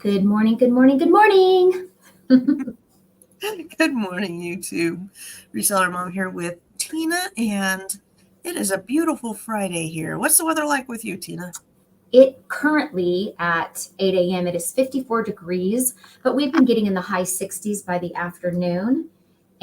Good morning, good morning, good morning. Good morning, YouTube. Reseller Mom here with Tina, and it is a beautiful Friday here. What's the weather like with you, Tina? It currently at 8 a.m. it is 54 degrees, but we've been getting in the high 60s by the afternoon.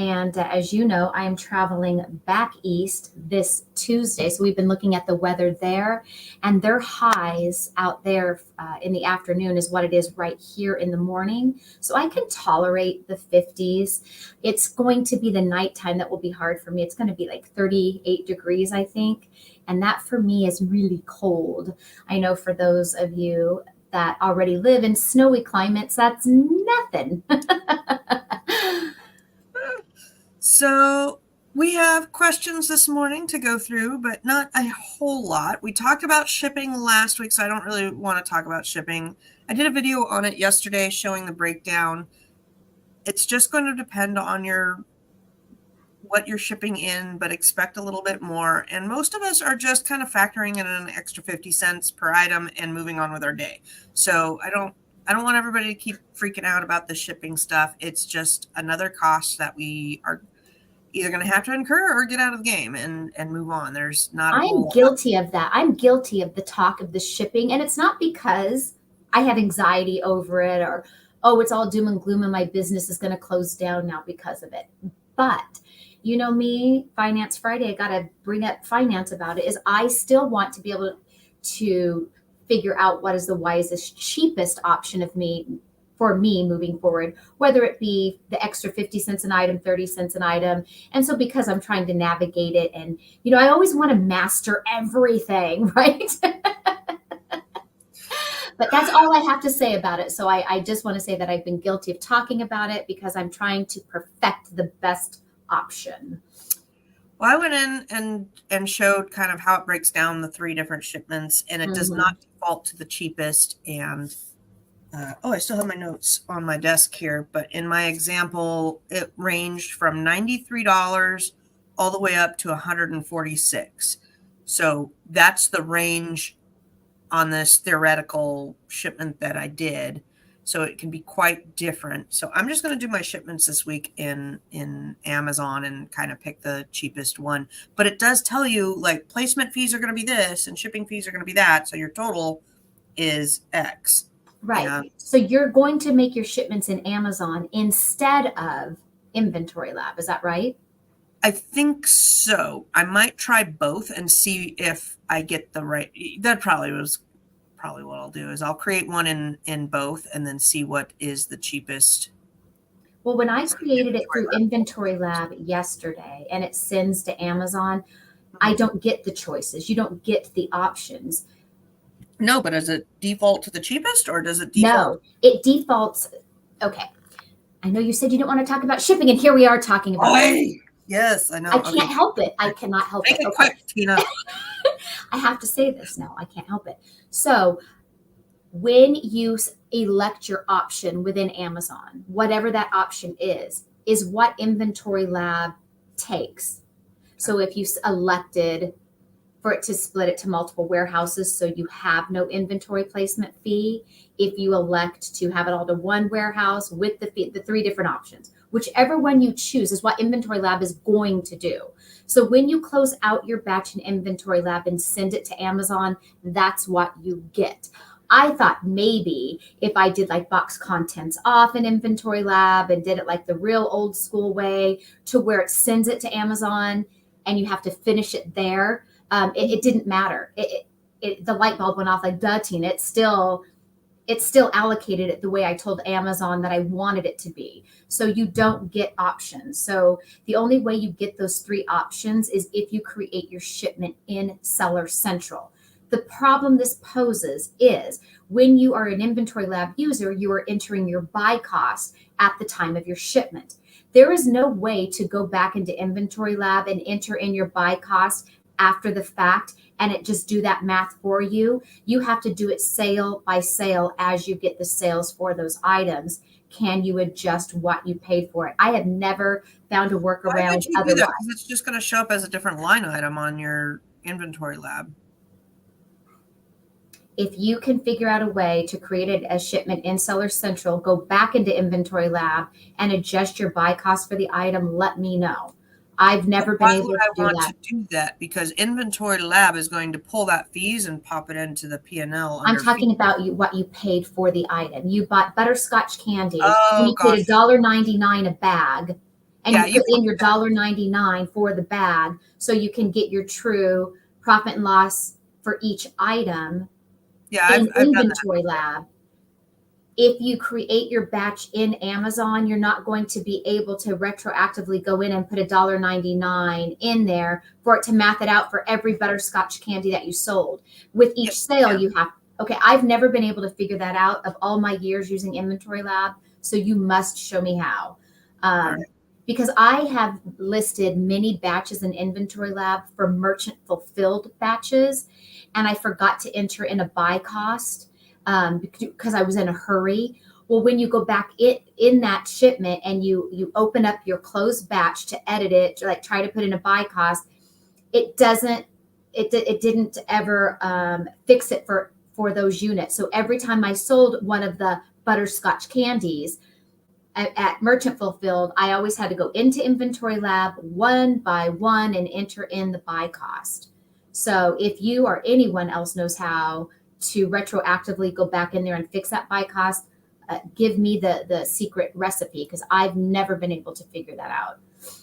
And as you know, I am traveling back east this Tuesday. So we've been looking at the weather there, and their highs out there in the afternoon is what it is right here in the morning. So I can tolerate the 50s. It's going to be the nighttime that will be hard for me. It's going to be like 38 degrees, I think. And that for me is really cold. I know for those of you that already live in snowy climates, that's nothing. So we have questions this morning to go through, but not a whole lot. We talked about shipping last week, so I don't really want to talk about shipping. I did a video on it yesterday showing the breakdown. It's just going to depend on what you're shipping in, but expect a little bit more. And most of us are just kind of factoring in an extra 50 cents per item and moving on with our day. So I don't want everybody to keep freaking out about the shipping stuff. It's just another cost that we are either going to have to incur or get out of the game and move on. There's not a whole I'm guilty of that. I'm guilty of the talk of the shipping. And it's not because I have anxiety over it or, oh, it's all doom and gloom and my business is going to close down now because of it. But you know me, Finance Friday, I got to bring up finance about it, is I still want to be able to figure out what is the wisest, cheapest option for me moving forward, whether it be the extra 50 cents an item, 30 cents an item. And so because I'm trying to navigate it and, I always want to master everything, right? But that's all I have to say about it. So I just want to say that I've been guilty of talking about it because I'm trying to perfect the best option. Well, I went in and showed kind of how it breaks down the 3 different shipments, and it does not default to the cheapest. And I still have my notes on my desk here, but in my example, it ranged from $93 all the way up to $146. So that's the range on this theoretical shipment that I did. So it can be quite different. So I'm just going to do my shipments this week in Amazon and kind of pick the cheapest one. But it does tell you like placement fees are going to be this and shipping fees are going to be that. So your total is X. Right. So you're going to make your shipments in Amazon instead of Inventory Lab. Is that right? I think so. I might try both and see if I get the right. That probably what I'll do is I'll create one in both and then see what is the cheapest. Well, when I created it through Inventory Lab yesterday and it sends to Amazon, I don't get the choices. You don't get the options. No, but does it default to the cheapest or does it default? No, it defaults. Okay. I know you said you didn't want to talk about shipping, and here we are talking about it. Yes, I know. I can't help it. I cannot help it. Make it quick, Tina. I have to say this now. I can't help it. So when you elect your option within Amazon, whatever that option is what Inventory Lab takes. So if you elected for it to split it to multiple warehouses so you have no inventory placement fee, if you elect to have it all to one warehouse with the 3 different options, whichever one you choose is what Inventory Lab is going to do. So when you close out your batch in Inventory Lab and send it to Amazon, that's what you get. I thought maybe if I did like box contents off in Inventory Lab and did it like the real old school way to where it sends it to Amazon and you have to finish it there, it didn't matter. The light bulb went off like, duh, Tina, it's still allocated it the way I told Amazon that I wanted it to be. So you don't get options. So the only way you get those 3 options is if you create your shipment in Seller Central. The problem this poses is when you are an Inventory Lab user, you are entering your buy cost at the time of your shipment. There is no way to go back into Inventory Lab and enter in your buy cost after the fact and it just do that math for you. You have to do it sale by sale as you get the sales for those items. Can you adjust what you paid for it? I have never found a workaround. Why would you do that? Because it's just going to show up as a different line item on your Inventory Lab. If you can figure out a way to create it as shipment in Seller Central, go back into Inventory Lab and adjust your buy cost for the item, let me know. I've never been Why able would to I do want that. to do that? Because Inventory Lab is going to pull that fees and pop it into the P&L I'm under talking fee. about what you paid for the item. You bought butterscotch candy and Oh you paid gosh. $1.99 a bag, and Yeah, you put in your $1.99 for the bag so you can get your true profit and loss for each item yeah, in I've done that. Inventory Lab. If you create your batch in Amazon, you're not going to be able to retroactively go in and put $1.99 in there for it to math it out for every butterscotch candy that you sold. With each Yep, sale, yeah. you have, okay, I've never been able to figure that out of all my years using Inventory Lab. So you must show me how. All right. Because I have listed many batches in Inventory Lab for merchant fulfilled batches, and I forgot to enter in a buy cost because I was in a hurry. Well, when you go back in that shipment and you open up your closed batch to edit it, to like try to put in a buy cost, it doesn't. It didn't ever fix it for those units. So every time I sold one of the butterscotch candies at Merchant Fulfilled, I always had to go into Inventory Lab one by one and enter in the buy cost. So if you or anyone else knows how to retroactively go back in there and fix that buy cost, give me the secret recipe, because I've never been able to figure that out.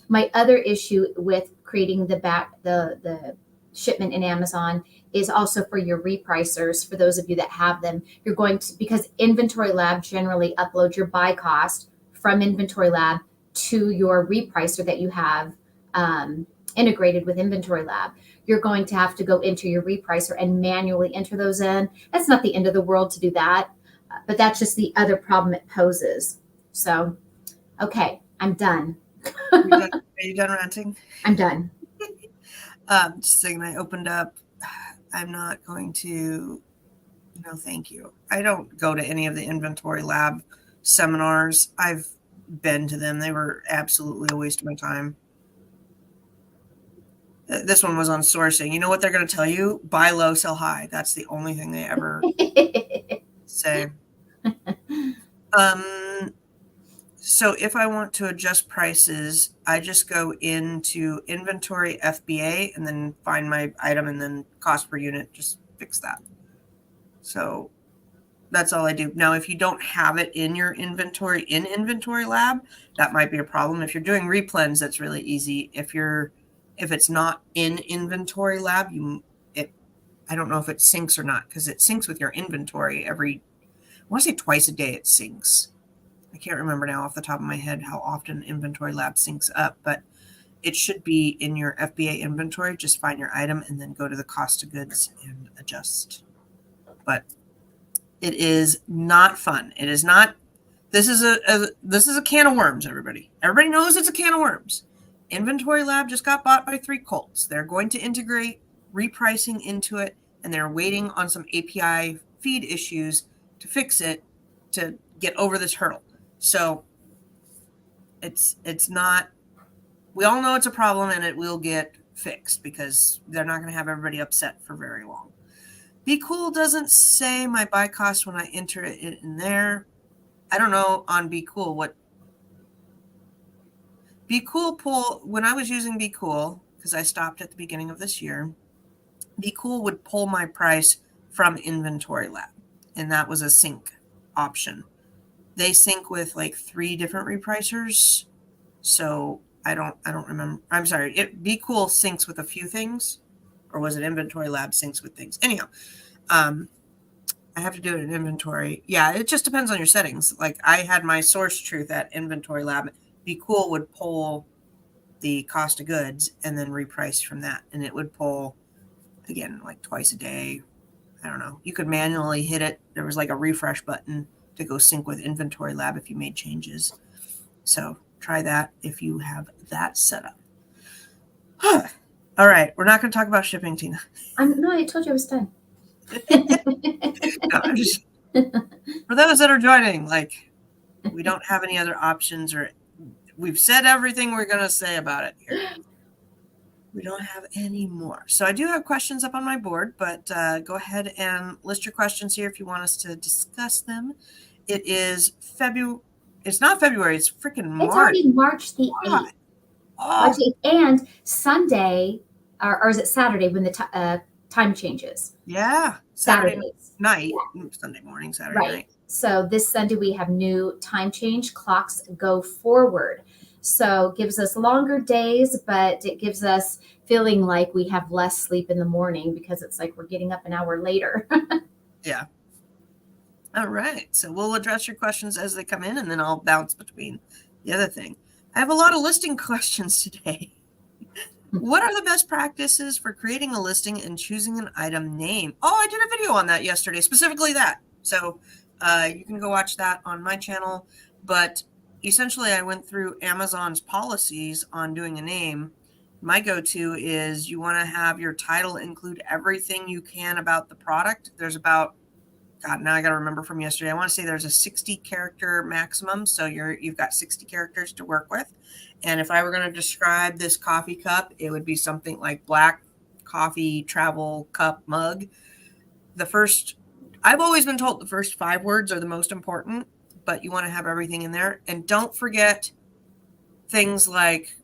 My other issue with creating the shipment in Amazon is also for your repricers. For those of you that have them, you're going to, because Inventory Lab generally uploads your buy cost from Inventory Lab to your repricer that you have integrated with Inventory Lab. You're going to have to go into your repricer and manually enter those in. That's not the end of the world to do that, but that's just the other problem it poses. So, okay, I'm done. Are you done ranting? I'm done. Just a second, I opened up. I'm not going to. No, thank you. I don't go to any of the Inventory Lab seminars. I've been to them. They were absolutely a waste of my time. This one was on sourcing. You know what they're going to tell you? Buy low, sell high. That's the only thing they ever say. So if I want to adjust prices, I just go into Inventory FBA and then find my item and then cost per unit, just fix that. So that's all I do. Now, if you don't have it in your inventory in Inventory Lab, that might be a problem. If you're doing replens, that's really easy. If it's not in Inventory Lab, I don't know if it syncs or not, because it syncs with your inventory I want to say twice a day it syncs. I can't remember now off the top of my head how often Inventory Lab syncs up, but it should be in your FBA inventory. Just find your item and then go to the cost of goods and adjust. But it is not fun. It is not. This is a can of worms, everybody. Everybody knows it's a can of worms. Inventory Lab just got bought by 3 Colts. They're going to integrate repricing into it, and they're waiting on some API feed issues to fix it to get over this hurdle. So it's not. We all know it's a problem, and it will get fixed because they're not going to have everybody upset for very long. Be Cool doesn't say my buy cost when I enter it in there. I don't know on Be Cool what. Be Cool pull, when I was using Be Cool, because I stopped at the beginning of this year, Be Cool would pull my price from Inventory Lab, and that was a sync option. They sync with like 3 different repricers, so I don't remember. I'm sorry. Be Cool syncs with a few things, or was it Inventory Lab syncs with things? Anyhow, I have to do it in inventory. Yeah, it just depends on your settings. Like I had my source truth at Inventory Lab. Be Cool would pull the cost of goods and then reprice from that, and it would pull again like twice a day. I don't know. You could manually hit it. There was like a refresh button to go sync with Inventory Lab if you made changes. So try that if you have that set up. All right, we're not going to talk about shipping, Tina. No, I told you I was done. No, I'm just, for those that are joining, like we don't have any other options, or we've said everything we're going to say about it here. We don't have any more. So I do have questions up on my board, but go ahead and list your questions here if you want us to discuss them. It is February. It's not February. It's freaking March. It's already March the 8th. Oh. March 8th. And Sunday, or is it Saturday when the time changes? Yeah. Saturday night. Sunday morning, Saturday night. So this Sunday we have new time change. Clocks go forward. So it gives us longer days, but it gives us feeling like we have less sleep in the morning because it's like we're getting up an hour later. Yeah. All right. So we'll address your questions as they come in, and then I'll bounce between the other thing. I have a lot of listing questions today. What are the best practices for creating a listing and choosing an item name? Oh, I did a video on that yesterday, specifically that. So you can go watch that on my channel. But essentially, I went through Amazon's policies on doing a name. My go-to is you want to have your title include everything you can about the product. There's about, God, now I got to remember from yesterday. I want to say there's a 60 character maximum. So you've got 60 characters to work with. And if I were going to describe this coffee cup, it would be something like black coffee travel cup mug. I've always been told the first 5 words are the most important, but you want to have everything in there. And don't forget things like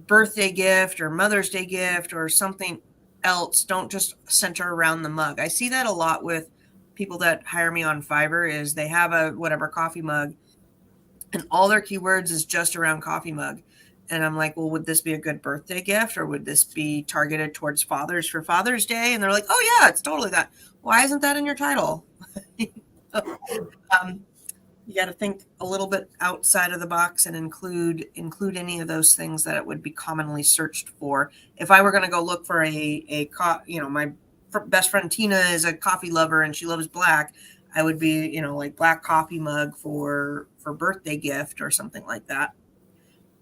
birthday gift or Mother's Day gift or something else. Don't just center around the mug. I see that a lot with people that hire me on Fiverr is they have a whatever coffee mug and all their keywords is just around coffee mug. And I'm like, well, would this be a good birthday gift or would this be targeted towards fathers for Father's Day? And they're like, oh yeah, it's totally that. Why isn't that in your title? You got to think a little bit outside of the box and include any of those things that it would be commonly searched for. If I were going to go look for my best friend Tina is a coffee lover and she loves black, I would be, like black coffee mug for birthday gift or something like that.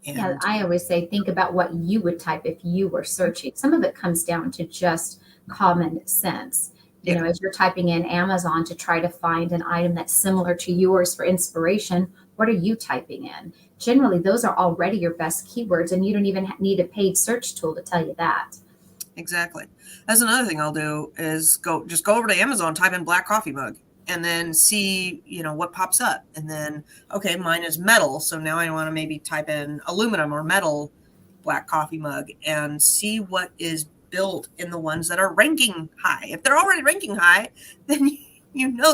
And yeah, I always say, think about what you would type if you were searching. Some of it comes down to just common sense. As you're typing in Amazon to try to find an item that's similar to yours for inspiration, what are you typing in? Generally, those are already your best keywords, and you don't even need a paid search tool to tell you that. Exactly. That's another thing I'll do is go over to Amazon, type in black coffee mug, and then see, what pops up. And then, okay, mine is metal. So now I want to maybe type in aluminum or metal black coffee mug and see what is built in the ones that are ranking high. If they're already ranking high, then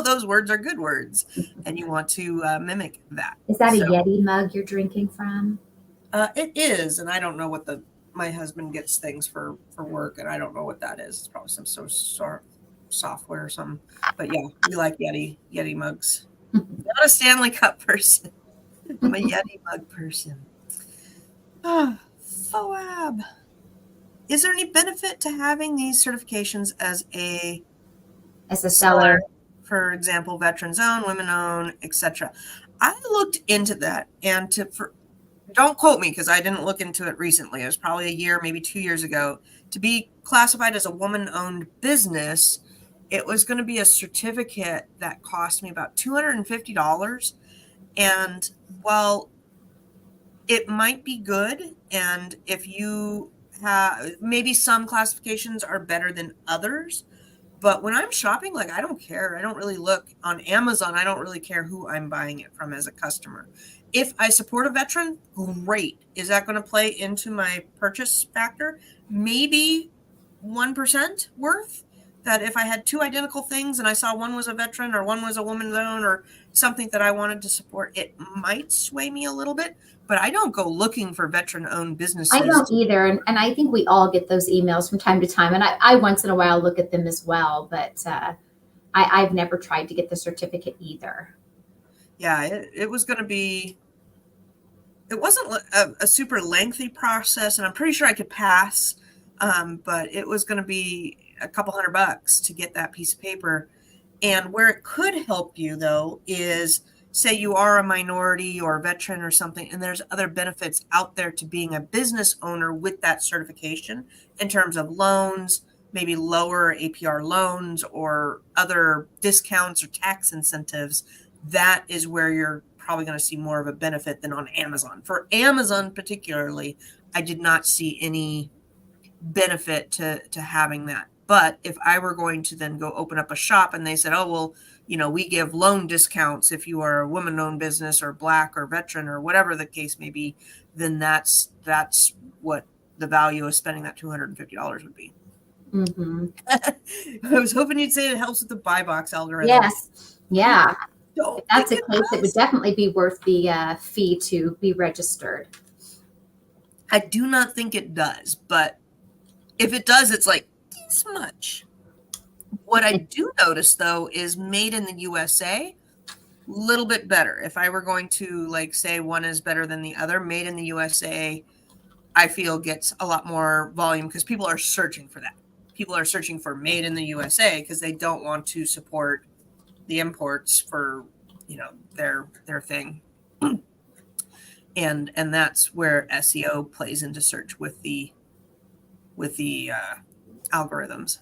those words are good words and you want to mimic that. Is that a Yeti mug you're drinking from? It is. And I don't know what my husband gets things for work, and I don't know what that is. It's probably some sort of software or something. But yeah, we like Yeti mugs. Not a Stanley Cup person. I'm a Yeti mug person. FOAB. Is there any benefit to having these certifications as a seller? For example, veterans owned, women owned, etc. I looked into that, and don't quote me because I didn't look into it recently. It was probably a year, maybe 2 years ago. To be classified as a woman-owned business, it was going to be a certificate that cost me about $250. And while it might be good, and if you have, maybe some classifications are better than others, but when I'm shopping, I don't care. I don't really look on Amazon. I don't really care who I'm buying it from as a customer. If I support a veteran, great. Is that going to play into my purchase factor? Maybe 1% worth. That if I had 2 identical things and I saw one was a veteran or one was a woman's own or something that I wanted to support, it might sway me a little bit. But I don't go looking for veteran-owned businesses. I don't either. And I think we all get those emails from time to time. And I once in a while look at them as well. But I've never tried to get the certificate either. Yeah, it was going to be, it wasn't a super lengthy process. And I'm pretty sure I could pass. But it was going to be a couple $100 to get that piece of paper. And where it could help you, though, is say you are a minority or a veteran or something, and there's other benefits out there to being a business owner with that certification in terms of loans, maybe lower APR loans or other discounts or tax incentives. That is where you're probably going to see more of a benefit than on Amazon. For Amazon particularly, I did not see any benefit to having that. But if I were going to then go open up a shop and they said, oh, well, we give loan discounts if you are a woman-owned business or Black or veteran or whatever the case may be, then that's what the value of spending that $250 would be. Mm-hmm. I was hoping you'd say it helps with the buy box algorithm. Yes. Yeah. If that's the case, it would definitely be worth the fee to be registered. I do not think it does, but if it does, it's like this much. What I do notice, though, is made in the USA, a little bit better. If I were going to say one is better than the other, made in the USA, I feel gets a lot more volume because people are searching for that. People are searching for made in the USA because they don't want to support the imports for, their thing. And that's where SEO plays into search with the algorithms.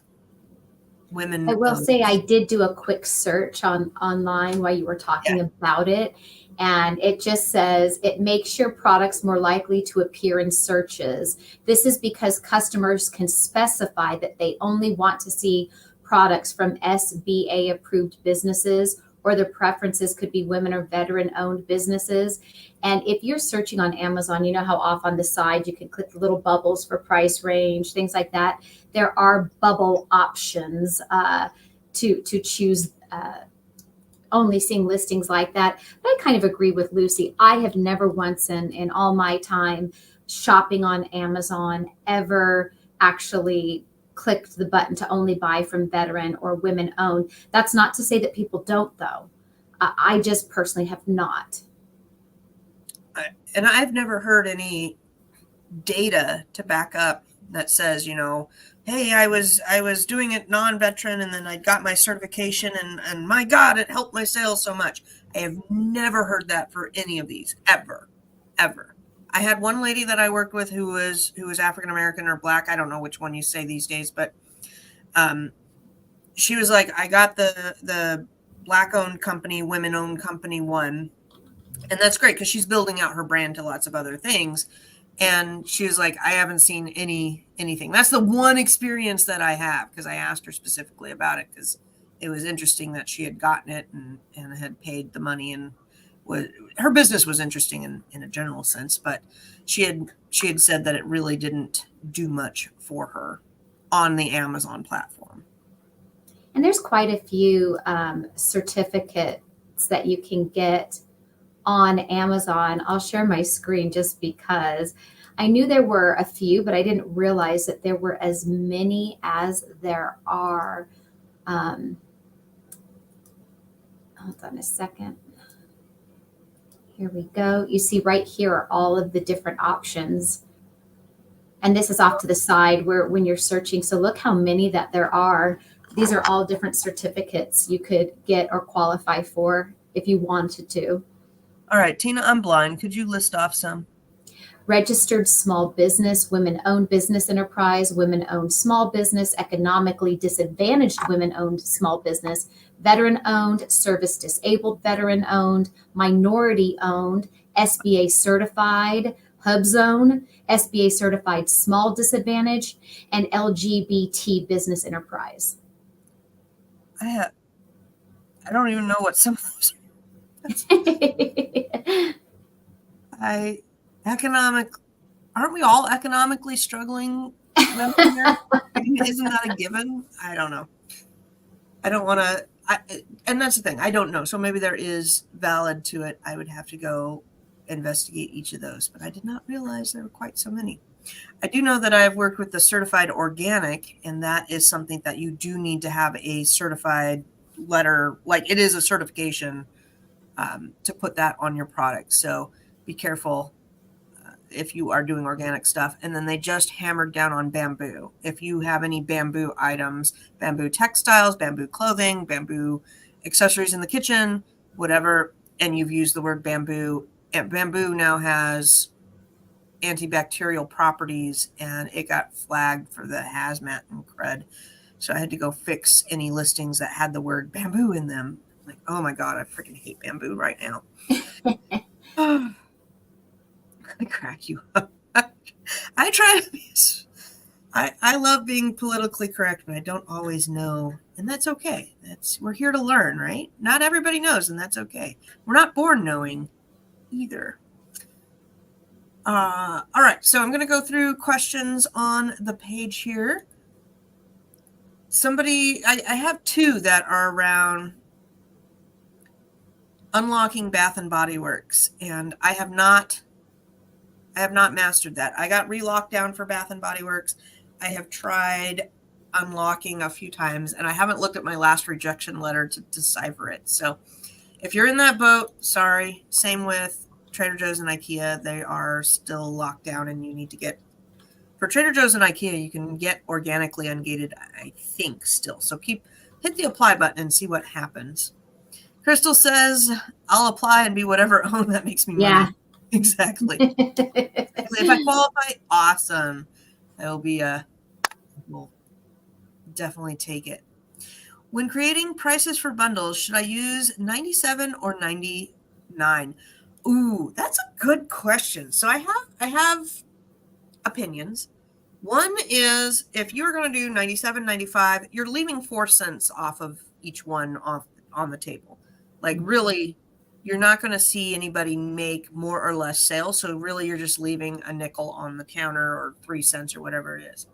Women. I will say I did do a quick search online while you were talking about it, and it just says it makes your products more likely to appear in searches. This is because customers can specify that they only want to see products from SBA approved businesses, or their preferences could be women or veteran owned businesses. And if you're searching on Amazon, you know how off on the side you can click the little bubbles for price range, things like that. There are bubble options to choose only seeing listings like that. But I kind of agree with Lucy. I have never once in all my time shopping on Amazon ever actually clicked the button to only buy from veteran or women owned. That's not to say that people don't, though. I just personally have not. And I've never heard any data to back up that says, hey, I was doing it non-veteran and then I got my certification and my God, it helped my sales so much. I have never heard that for any of these, ever. I had one lady that I worked with who was African American or Black. I don't know which one you say these days, but she was like, I got the Black owned company, women owned company one. And that's great because she's building out her brand to lots of other things. And she was like, I haven't seen anything. That's the one experience that I have, because I asked her specifically about it because it was interesting that she had gotten it and had paid the money, and her business was interesting in a general sense, but she had said that it really didn't do much for her on the Amazon platform. And there's quite a few certificates that you can get on Amazon. I'll share my screen just because I knew there were a few, but I didn't realize that there were as many as there are. Hold on a second. Here we go. You see right here are all of the different options. And this is off to the side where when you're searching. So look how many that there are. These are all different certificates you could get or qualify for if you wanted to. All right, Tina, I'm blind. Could you list off some? Registered small business, women-owned business enterprise, women-owned small business, economically disadvantaged women-owned small business, veteran-owned, service-disabled veteran-owned, minority-owned, SBA certified, HubZone, SBA certified small disadvantage, and LGBT business enterprise. I don't even know what some of those aren't we all economically struggling? Isn't that a given? I don't know. I don't want to, and that's the thing. I don't know. So maybe there is valid to it. I would have to go investigate each of those, but I did not realize there were quite so many. I do know that I've worked with the certified organic, and that is something that you do need to have a certified letter, like it is a certification to put that on your product. So be careful if you are doing organic stuff. And then they just hammered down on bamboo. If you have any bamboo items, bamboo textiles, bamboo clothing, bamboo accessories in the kitchen, whatever, and you've used the word bamboo, and bamboo now has antibacterial properties, and it got flagged for the hazmat and crud. So I had to go fix any listings that had the word bamboo in them. Like, oh my God, I freaking hate bamboo right now. I crack you up. I try to be I love being politically correct, but I don't always know. And that's okay. We're here to learn, right? Not everybody knows, and that's okay. We're not born knowing either. All right, so I'm going to go through questions on the page here. I have two that are around unlocking Bath and Body Works, and I have not mastered that. I got re-locked down for Bath and Body Works. I have tried unlocking a few times, and I haven't looked at my last rejection letter to decipher it. So if you're in that boat, sorry. Same with Trader Joe's and IKEA. They are still locked down, and you need to get, for Trader Joe's and IKEA, you can get organically ungated, I think, still. So hit the apply button and see what happens. Crystal says, I'll apply and be whatever that makes me money. Exactly. If I qualify, awesome. We'll definitely take it. When creating prices for bundles, should I use 97 or 99? Ooh, that's a good question. So I have opinions. One is, if you're going to do 97, 95, you're leaving 4 cents off of each one on the table. Like, really, you're not going to see anybody make more or less sales. So really, you're just leaving a nickel on the counter or 3 cents or whatever it is.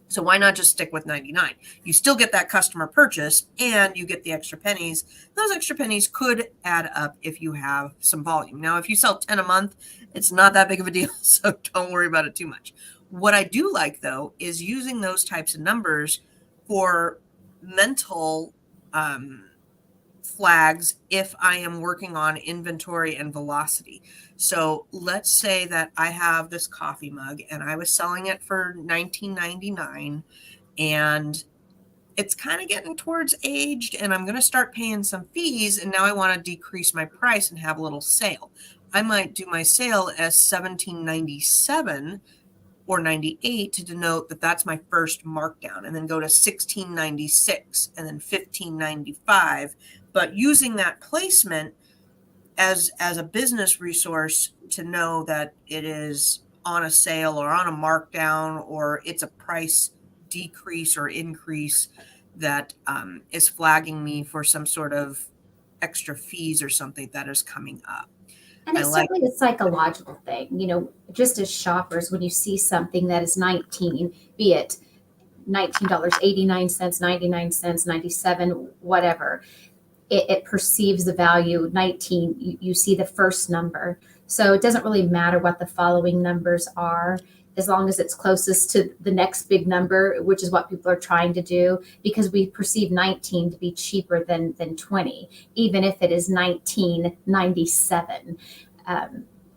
So why not just stick with 99? You still get that customer purchase and you get the extra pennies. Those extra pennies could add up if you have some volume. Now, if you sell 10 a month, it's not that big of a deal. So don't worry about it too much. What I do like, though, is using those types of numbers for mental flags if I am working on inventory and velocity. So let's say that I have this coffee mug and I was selling it for $19.99 and it's kind of getting towards aged and I'm going to start paying some fees, and now I want to decrease my price and have a little sale. I might do my sale as $17.97 or 98 to denote that that's my first markdown, and then go to $16.96 and then $15.95. But using that placement as a business resource to know that it is on a sale or on a markdown, or it's a price decrease or increase that is flagging me for some sort of extra fees or something that is coming up. And it's certainly a psychological thing. Just as shoppers, when you see something that is 19, be it $19.89, 99 cents, 97, whatever, it perceives the value. 19, you see the first number. So it doesn't really matter what the following numbers are, as long as it's closest to the next big number, which is what people are trying to do, because we perceive 19 to be cheaper than 20, even if it is 19.97.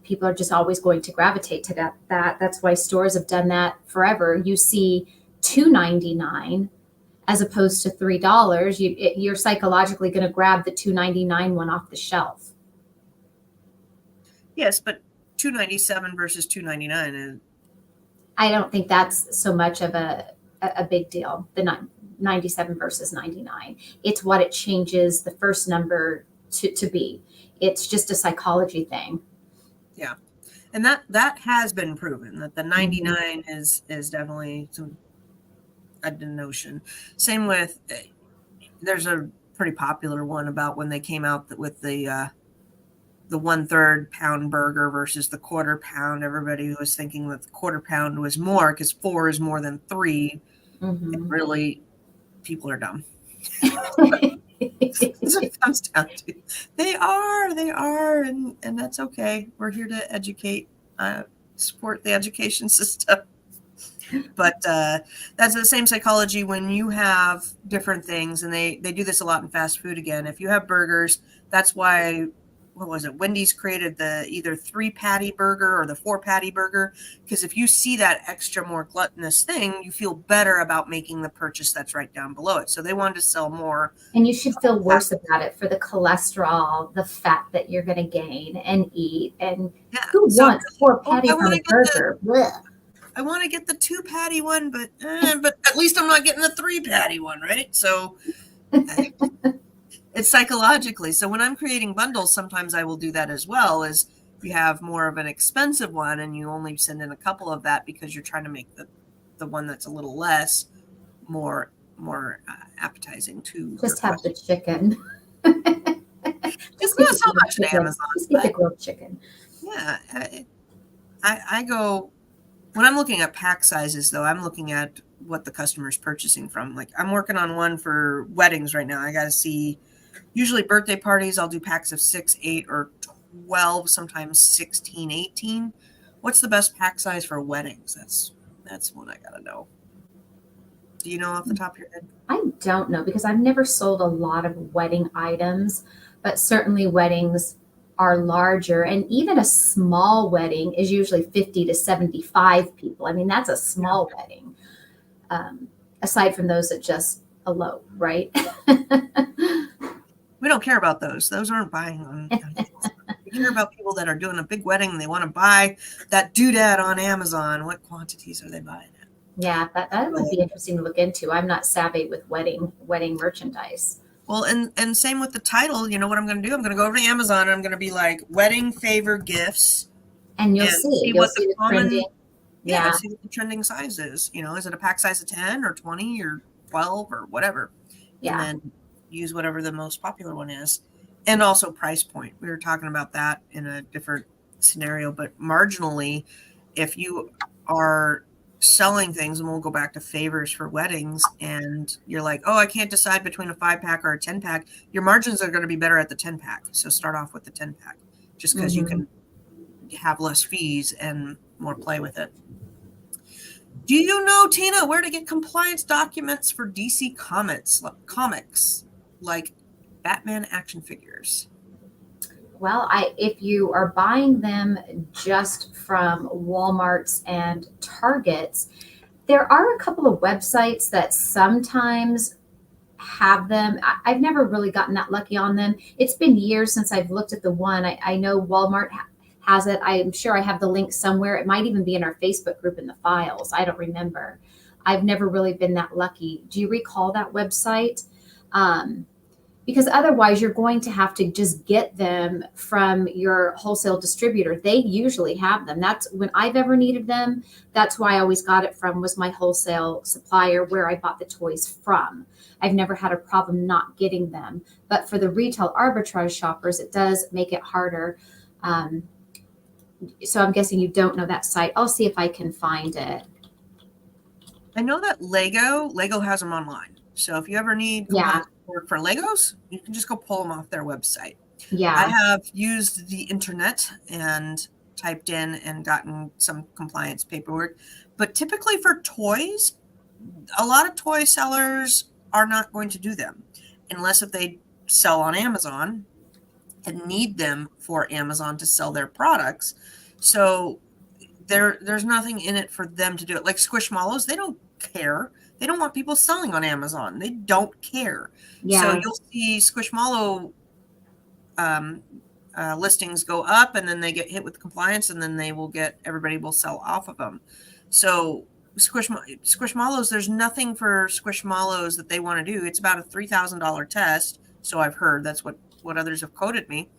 People are just always going to gravitate to that. That's why stores have done that forever. You see $2.99 as opposed to $3. You're psychologically going to grab the $2.99 one off the shelf. Yes, but $2.97 versus $2.99 is. I don't think that's so much of a big deal. The 97 versus 99. It's what it changes the first number to be. It's just a psychology thing. Yeah, and that has been proven that the 99 is definitely a denotion. Same with, there's a pretty popular one about when they came out with the 1/3 pound burger versus the 1/4 pound. Everybody was thinking that the 1/4 pound was more because 4 is more than 3. And really, people are dumb. That's what it comes down to. They are, and that's okay. We're here to educate, support the education system. But that's the same psychology when you have different things, and they do this a lot in fast food again. If you have burgers, that's why, what was it? Wendy's created the either 3-patty burger or the 4-patty burger, because if you see that extra more gluttonous thing, you feel better about making the purchase that's right down below it. So they wanted to sell more. And you should feel worse about it for the cholesterol, the fat that you're going to gain and eat. And who wants 4 patties on a burger? I want to get the 2-patty one, but at least I'm not getting the 3-patty one, right? So it's psychologically. So when I'm creating bundles, sometimes I will do that as well. Is you have more of an expensive one and you only send in a couple of that because you're trying to make the one that's a little less, more appetizing to Just your have the customer. chicken. It's Just get not the so grilled much an chicken. Amazon, Just get the but grilled chicken. yeah, I go when I'm looking at pack sizes though, I'm looking at what the customer's purchasing from. Like I'm working on one for weddings right now. I got to see usually birthday parties. I'll do packs of 6, 8, or 12, sometimes 16, 18. What's the best pack size for weddings? That's what I got to know. Do you know off the top of your head? I don't know because I've never sold a lot of wedding items, but certainly weddings are larger. And even a small wedding is usually 50 to 75 people. I mean, that's a small wedding, aside from those that just elope, right? We don't care about those. Those aren't buying on we care about people that are doing a big wedding and they want to buy that doodad on Amazon. What quantities are they buying at? Yeah, that would be interesting to look into. I'm not savvy with wedding merchandise. Well, and same with the title. You know what I'm going to do? I'm going to go over to Amazon and I'm going to be like wedding favor gifts And and see you'll what the see the common, trending. yeah, Yeah, see what the trending size is. You know, is it a pack size of 10 or 20 or 12 or whatever? And yeah. then use whatever the most popular one is. And also price point. We were talking about that in a different scenario, but marginally, if you are selling things, and we'll go back to favors for weddings, and you're like, oh, I can't decide between a 5-pack or a 10-pack, your margins are going to be better at the 10-pack. So start off with the 10-pack just because you can have less fees and more play with it. Do you know, Tina, where to get compliance documents for DC comics like Batman action figures? Well, if you are buying them just from Walmarts and Targets, there are a couple of websites that sometimes have them. I've never really gotten that lucky on them. It's been years since I've looked at the one. I know Walmart has it. I'm sure I have the link somewhere. It might even be in our Facebook group in the files. I don't remember. I've never really been that lucky. Do you recall that website? Because otherwise you're going to have to just get them from your wholesale distributor. They usually have them. That's when I've ever needed them. That's why I always got it from, was my wholesale supplier where I bought the toys from. I've never had a problem not getting them. But for the retail arbitrage shoppers, it does make it harder. So I'm guessing you don't know that site. I'll see if I can find it. I know that Lego has them online. So if you ever need compliance work for Legos, you can just go pull them off their website. Yeah. I have used the internet and typed in and gotten some compliance paperwork. But typically for toys, a lot of toy sellers are not going to do them unless if they sell on Amazon and need them for Amazon to sell their products. So there's nothing in it for them to do it. Like Squishmallows, they don't care. They don't want people selling on Amazon. They don't care. Yeah. So you'll see Squishmallow listings go up, and then they get hit with compliance, and then everybody will sell off of them. So Squishmallows, there's nothing for Squishmallows that they want to do. It's about a $3,000 test. So I've heard that's what others have quoted me.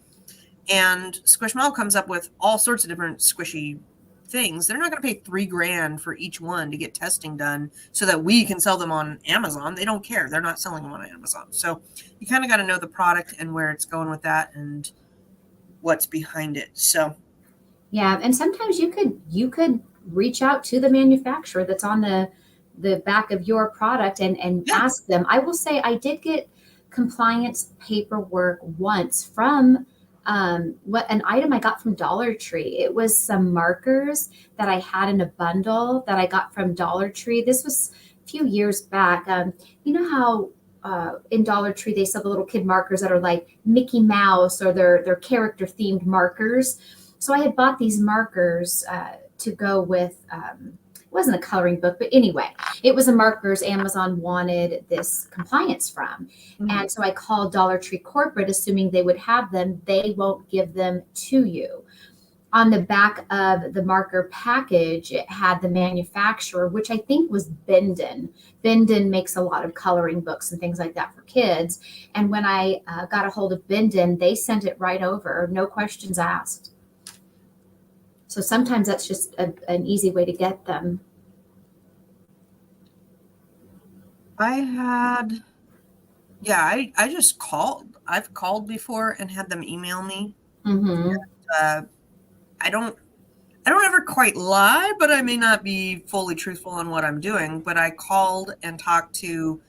And Squishmallow comes up with all sorts of different squishy things. They're not going to pay $3,000 for each one to get testing done so that we can sell them on Amazon. They don't care. They're not selling them on Amazon. So you kind of got to know the product and where it's going with that and what's behind it. So yeah, and sometimes you could reach out to the manufacturer that's on the back of your product and ask them. I will say I did get compliance paperwork once from what an item I got from Dollar Tree. It was some markers that I had in a bundle that I got from Dollar Tree. This was a few years back. You know how in Dollar Tree they sell the little kid markers that are like Mickey Mouse, or they're character themed markers. So I had bought these markers to go with. It wasn't a coloring book, but anyway, it was a markers Amazon wanted this compliance from. And so I called Dollar Tree Corporate, assuming they would have them. They won't give them to you. On the back of the marker package, it had the manufacturer, which I think was Bendon. Bendon makes a lot of coloring books and things like that for kids. And when I got a hold of Bendon, they sent it right over, no questions asked. So sometimes that's just an easy way to get them. I had, yeah, I just called. I've called before and had them email me. Mm-hmm. Uh, I don't ever quite lie, but I may not be fully truthful on what I'm doing. But I called and talked to,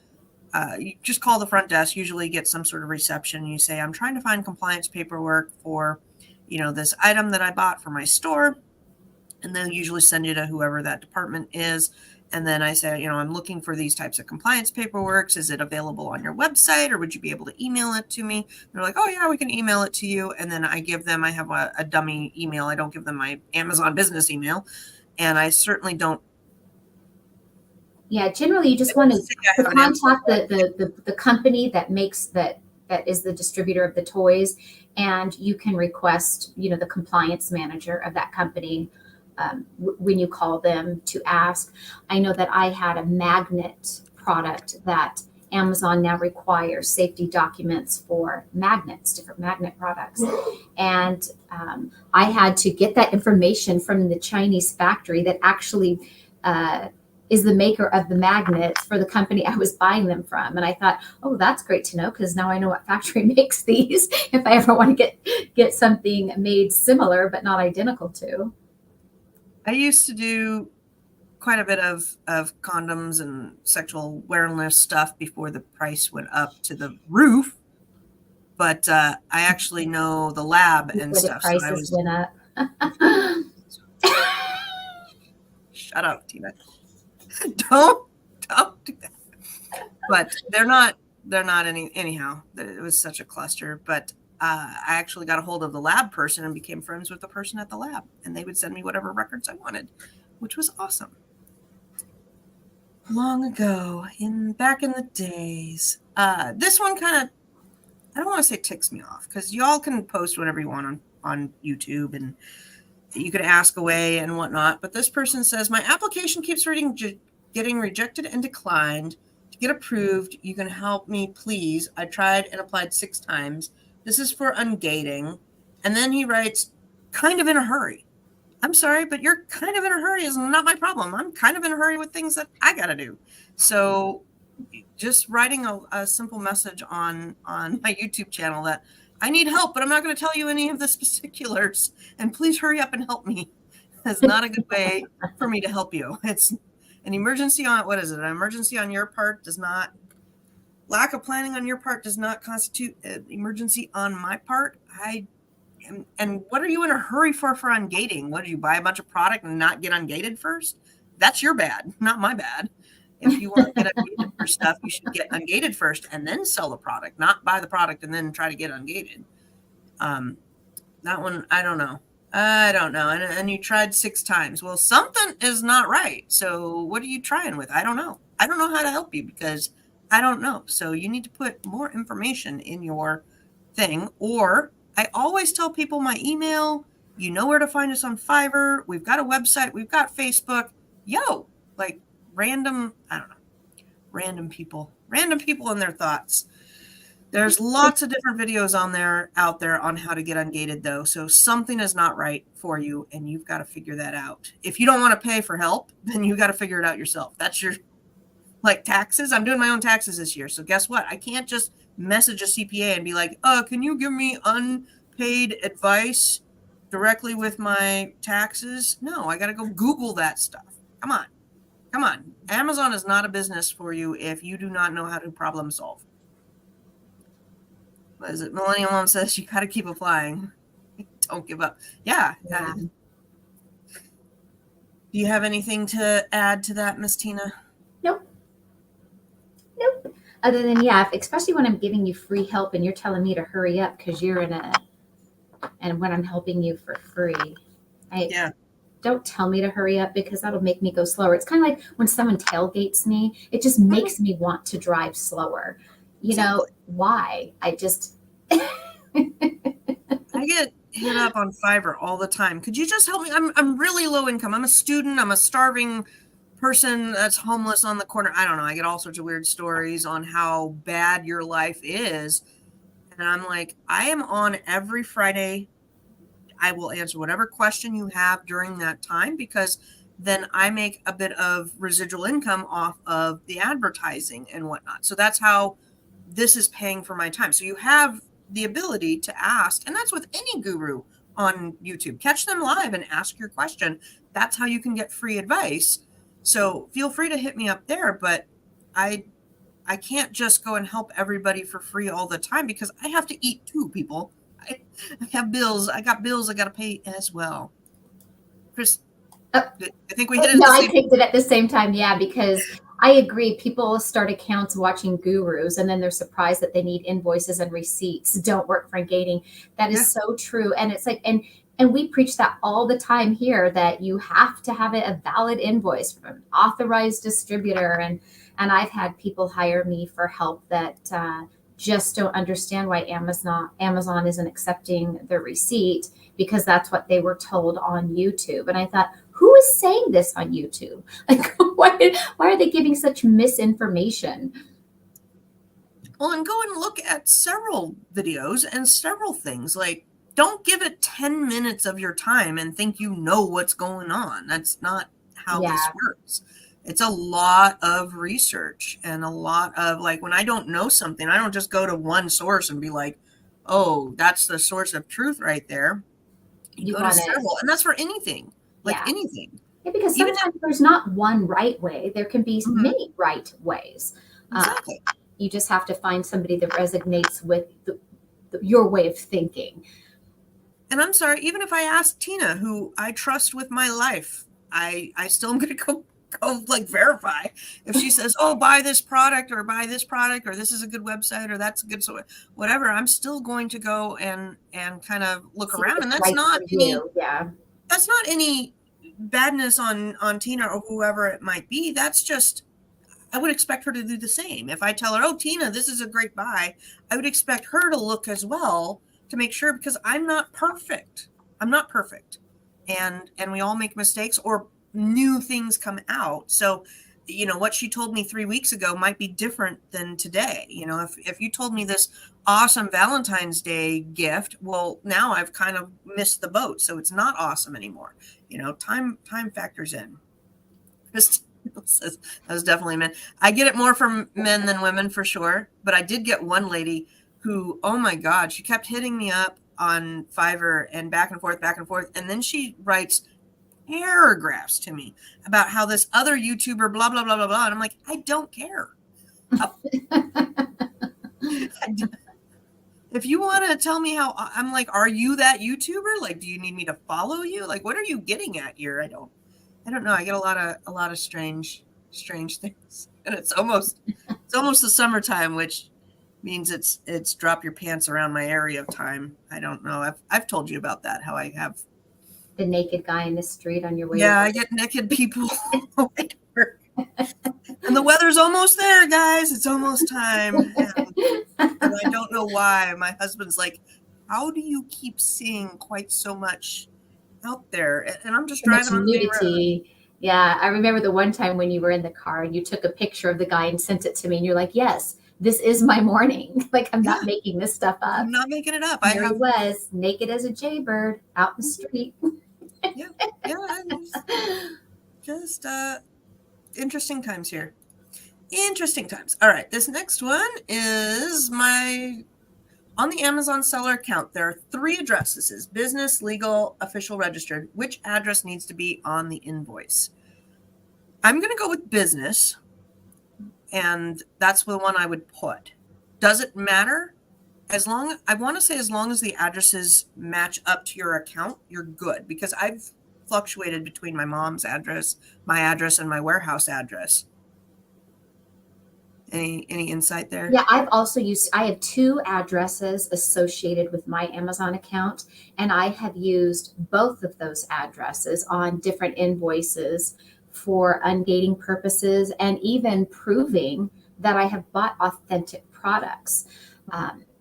you just call the front desk, usually get some sort of reception. You say, I'm trying to find compliance paperwork for, this item that I bought for my store. And they'll usually send you to whoever that department is. And then I say, I'm looking for these types of compliance paperwork. Is it available on your website, or would you be able to email it to me? They're like, oh yeah, we can email it to you. And then I have a dummy email. I don't give them my Amazon business email. And I certainly don't Yeah, generally you just want say I to have an Amazon. contact the company that makes that is the distributor of the toys, and you can request, the compliance manager of that company when you call them to ask. I know that I had a magnet product that Amazon now requires safety documents for magnets, different magnet products. And I had to get that information from the Chinese factory that actually is the maker of the magnets for the company I was buying them from. And I thought, oh, that's great to know, because now I know what factory makes these if I ever want to get something made similar but not identical to. I used to do quite a bit of condoms and sexual wellness stuff before the price went up to the roof. But I actually know the lab and Before the stuff. So I prices was, went up. shut up, Tina. Don't do that. But they're not anyhow. It was such a cluster. But I actually got a hold of the lab person and became friends with the person at the lab, and they would send me whatever records I wanted, which was awesome. Long ago, back in the days. This one kind of, I don't want to say ticks me off, because y'all can post whatever you want on YouTube, and you can ask away and whatnot. But this person says, my application keeps getting rejected and declined. To get approved, you can help me, please. I tried and applied 6 times. This is for ungating. And then he writes, kind of in a hurry. I'm sorry, but you're kind of in a hurry is not my problem. I'm kind of in a hurry with things that I got to do. So just writing a simple message on my YouTube channel that I need help, but I'm not going to tell you any of the particulars, and please hurry up and help me, is not a good way for me to help you. It's an emergency on, what is it? An emergency on your part does not, lack of planning on your part does not constitute an emergency on my part. And what are you in a hurry for ungating? What, did you buy a bunch of product and not get ungated first? That's your bad, not my bad. If you want to get ungated for stuff, you should get ungated first and then sell the product, not buy the product and then try to get ungated. That one, I don't know. And you tried 6 times. Well, something is not right. So what are you trying with? I don't know. I don't know how to help you because I don't know. So you need to put more information in your thing. Or I always tell people my email, you know where to find us on Fiverr. We've got a website. We've got Facebook. Like random, I don't know, random people and their thoughts. There's lots of different videos out there on how to get ungated, though. So something is not right for you, and you've got to figure that out. If you don't want to pay for help, then you got to figure it out yourself. That's your, like, taxes. I'm doing my own taxes this year. So guess what? I can't just message a CPA and be like, can you give me unpaid advice directly with my taxes? No, I got to go Google that stuff. Come on. Amazon is not a business for you if you do not know how to problem solve. What is it? Millennial Mom says you got to keep applying. Don't give up. Yeah. Do you have anything to add to that, Miss Tina? Nope. Other than, yeah, especially when I'm giving you free help and you're telling me to hurry up because you're and when I'm helping you for free. Don't tell me to hurry up, because that'll make me go slower. It's kind of like when someone tailgates me, it just makes me want to drive slower. Exactly. Why? I get hit up on Fiverr all the time. Could you just help me? I'm really low income. I'm a student. I'm a starving person that's homeless on the corner. I don't know. I get all sorts of weird stories on how bad your life is. And I'm like, I am on every Friday. I will answer whatever question you have during that time, because then I make a bit of residual income off of the advertising and whatnot. So that's how this is paying for my time. So you have the ability to ask, and that's with any guru on YouTube. Catch them live and ask your question. That's how you can get free advice. So feel free to hit me up there, but I can't just go and help everybody for free all the time because I have to eat too, people. I have bills. I got bills I got to pay as well. Chris, I think we hit it. No, I picked it at the same time. Yeah, because I agree. People start accounts watching gurus and then they're surprised that they need invoices and receipts don't work for gating. That is so true. And it's like, and we preach that all the time here, that you have to have a valid invoice from an authorized distributor. And I've had people hire me for help that just don't understand why Amazon isn't accepting the receipt, because that's what they were told on YouTube. And I thought, who is saying this on YouTube? Like, why are they giving such misinformation? Well, and go and look at several videos and several things. Like, don't give it 10 minutes of your time and think you know what's going on. That's not how this works. It's a lot of research and a lot of, like, when I don't know something, I don't just go to one source and be like, oh, that's the source of truth right there. You go to several, and that's for anything, like anything. Yeah, because sometimes there's not one right way. There can be many right ways. Exactly. You just have to find somebody that resonates with your way of thinking. And I'm sorry, even if I ask Tina, who I trust with my life, I still am going to go like verify. If she says, oh, buy this product or this is a good website or that's a good, so whatever, I'm still going to go and kind of look around. And that's not that's not any badness on Tina or whoever it might be. That's just, I would expect her to do the same. If I tell her, oh, Tina, this is a great buy, I would expect her to look as well to make sure, because I'm not perfect. I'm not perfect. And we all make mistakes or new things come out. So, what she told me 3 weeks ago might be different than today. If you told me this awesome Valentine's Day gift, well, now I've kind of missed the boat. So it's not awesome anymore. Time factors in. That was definitely men. I get it more from men than women for sure. But I did get one lady who, oh my God, she kept hitting me up on Fiverr and back and forth. And then she writes paragraphs to me about how this other YouTuber, blah, blah, blah, blah, blah. And I'm like, I don't care. If you want to tell me how, I'm like, are you that YouTuber? Like, do you need me to follow you? Like, what are you getting at here? I don't know. I get a lot of strange things. And it's almost the summertime, which means it's drop your pants around my area of time. I don't know. I've told you about that, how I have the naked guy in the street on your way. Yeah, I get naked people. And the weather's almost there, guys. It's almost time. And I don't know why. My husband's like, how do you keep seeing quite so much out there? And I'm just driving on the road. Yeah, I remember the one time when you were in the car and you took a picture of the guy and sent it to me, and you're like, yes, this is my morning. Like, I'm not making this stuff up. I'm not making it up. He was naked as a jaybird out in the street. Just interesting times here. Interesting times. All right, this next one is on the Amazon seller account. There are 3 addresses: is business, legal, official, registered. Which address needs to be on the invoice? I'm going to go with business, and that's the one I would put. Does it matter? As long as the addresses match up to your account, you're good, because I've fluctuated between my mom's address, my address, and my warehouse address. Any insight there? Yeah, I have 2 addresses associated with my Amazon account, and I have used both of those addresses on different invoices for ungating purposes and even proving that I have bought authentic products.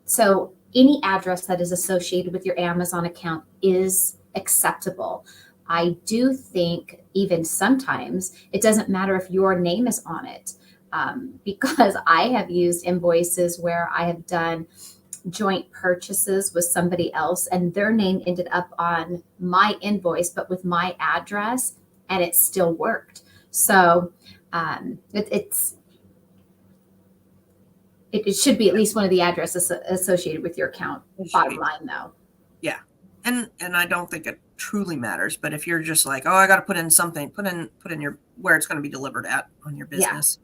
So any address that is associated with your Amazon account is acceptable. I do think even sometimes it doesn't matter if your name is on it, because I have used invoices where I have done joint purchases with somebody else and their name ended up on my invoice, but with my address, and it still worked. So it should be at least one of the addresses associated with your account. Bottom line, though. Yeah, and I don't think it truly matters. But if you're just like, oh, I got to put in something, put in your where it's going to be delivered at on your business. Yeah.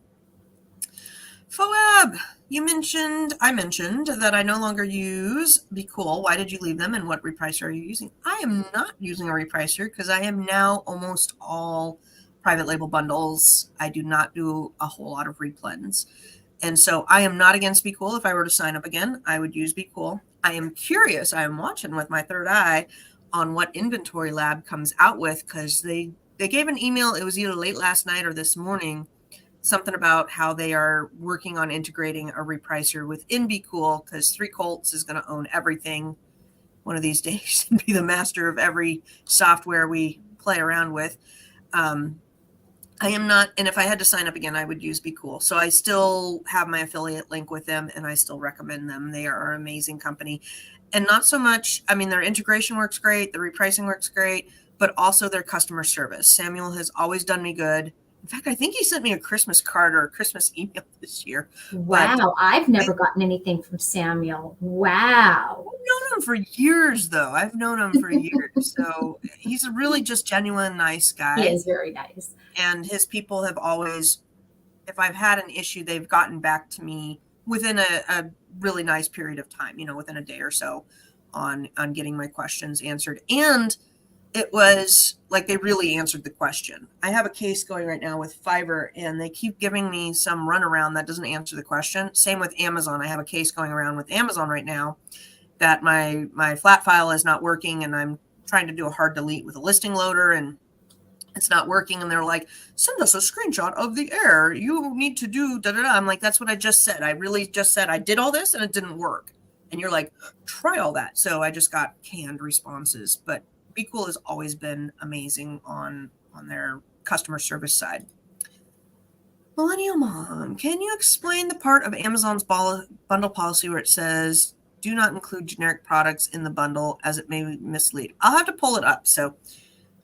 Foab, I mentioned that I no longer use Be Cool. Why did you leave them, and what repricer are you using? I am not using a repricer because I am now almost all private label bundles. I do not do a whole lot of replens. And so I am not against Be Cool. If I were to sign up again, I would use Be Cool. I am curious. I am watching with my third eye on what Inventory Lab comes out with, because they gave an email. It was either late last night or this morning, something about how they are working on integrating a repricer within Be Cool, because 3 Colts is going to own everything one of these days and be the master of every software we play around with. I am not, and if I had to sign up again, I would use Be Cool. So I still have my affiliate link with them, and I still recommend them. They are an amazing company. And not so much, I mean, their integration works great, the repricing works great, but also their customer service. Samuel has always done me good. In fact, I think he sent me a Christmas card or a Christmas email this year. Wow, but I've never gotten anything from Samuel. Wow. I've known him for years, though. I've known him for years. So he's a really just genuine, nice guy. He is very nice. And his people have always, if I've had an issue, they've gotten back to me within a really nice period of time, within a day or so on getting my questions answered. And it was like they really answered the question. I have a case going right now with Fiverr, and they keep giving me some runaround that doesn't answer the question. Same with Amazon. I have a case going around with Amazon right now that my flat file is not working, and I'm trying to do a hard delete with a listing loader, and it's not working. And they're like, send us a screenshot of the error. You need to do da-da-da. I'm like, that's what I just said. I really just said I did all this and it didn't work. And you're like, try all that. So I just got canned responses. But Be Cool has always been amazing on their customer service side. Millennial Mom, can you explain the part of Amazon's bundle policy where it says, do not include generic products in the bundle as it may mislead? I'll have to pull it up. So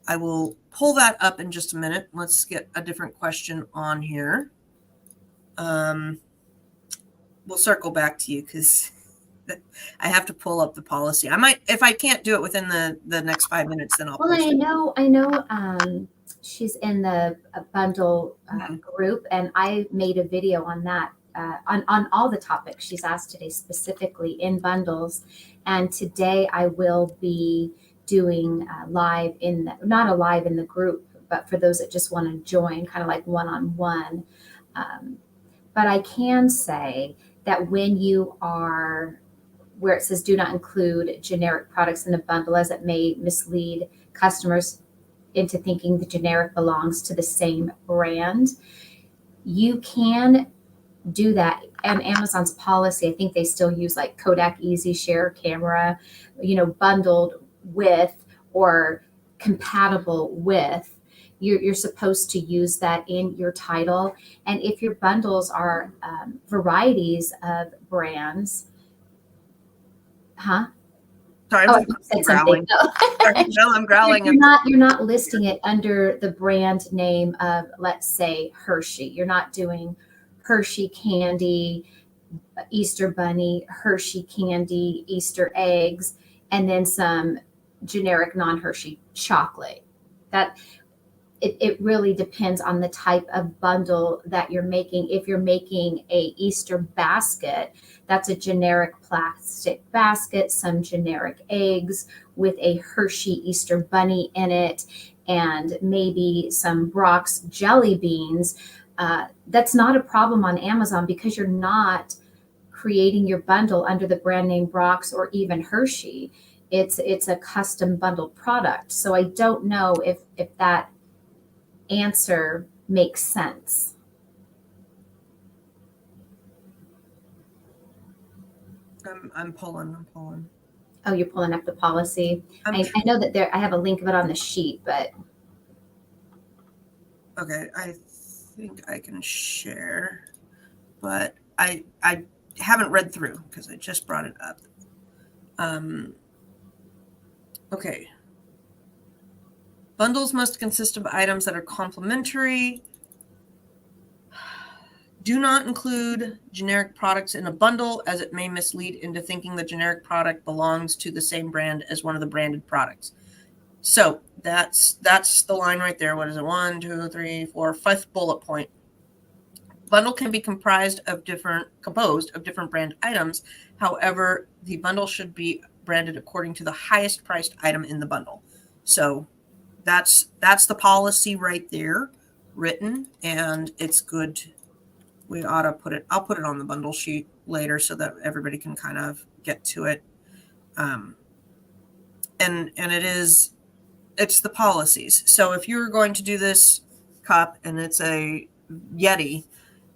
I will pull that up in just a minute. Let's get a different question on here. We'll circle back to you because I have to pull up the policy. I might, if I can't do it within the next 5 minutes, then I'll. Well, I know. She's in the bundle group, and I made a video on that on all the topics she's asked today, specifically in bundles. And today I will be doing live not a live in the group, but for those that just want to join, kind of like one-on-one. But I can say that when you are where it says do not include generic products in the bundle as it may mislead customers into thinking the generic belongs to the same brand, you can do that. And Amazon's policy, I think they still use like Kodak Easy Share camera, bundled with or compatible with. You're supposed to use that in your title. And if your bundles are varieties of brands, Sorry, I'm growling. No, I'm growling. You're not listing it under the brand name of, let's say, Hershey. You're not doing Hershey candy, Easter bunny, Hershey candy, Easter eggs, and then some generic non-Hershey chocolate. That it really depends on the type of bundle that you're making. If you're making a Easter basket, that's a generic plastic basket, some generic eggs with a Hershey Easter bunny in it, and maybe some Brock's jelly beans. That's not a problem on Amazon because you're not creating your bundle under the brand name Brock's or even Hershey. It's a custom bundled product. So I don't know if that answer makes sense. I'm pulling. Oh, you're pulling up the policy. I know that I have a link of it on the sheet, but. Okay, I think I can share, but I haven't read through because I just brought it up. Okay. Bundles must consist of items that are complementary. Do not include generic products in a bundle, as it may mislead into thinking the generic product belongs to the same brand as one of the branded products. So that's the line right there. What is it? 1, 2, 3, 4, fifth bullet point. Bundle can be composed of different brand items. However, the bundle should be branded according to the highest priced item in the bundle. So that's the policy right there, written, and it's good. We ought to put it. I'll put it on the bundle sheet later so that everybody can kind of get to it. And it's the policies. So if you're going to do this cup and it's a Yeti,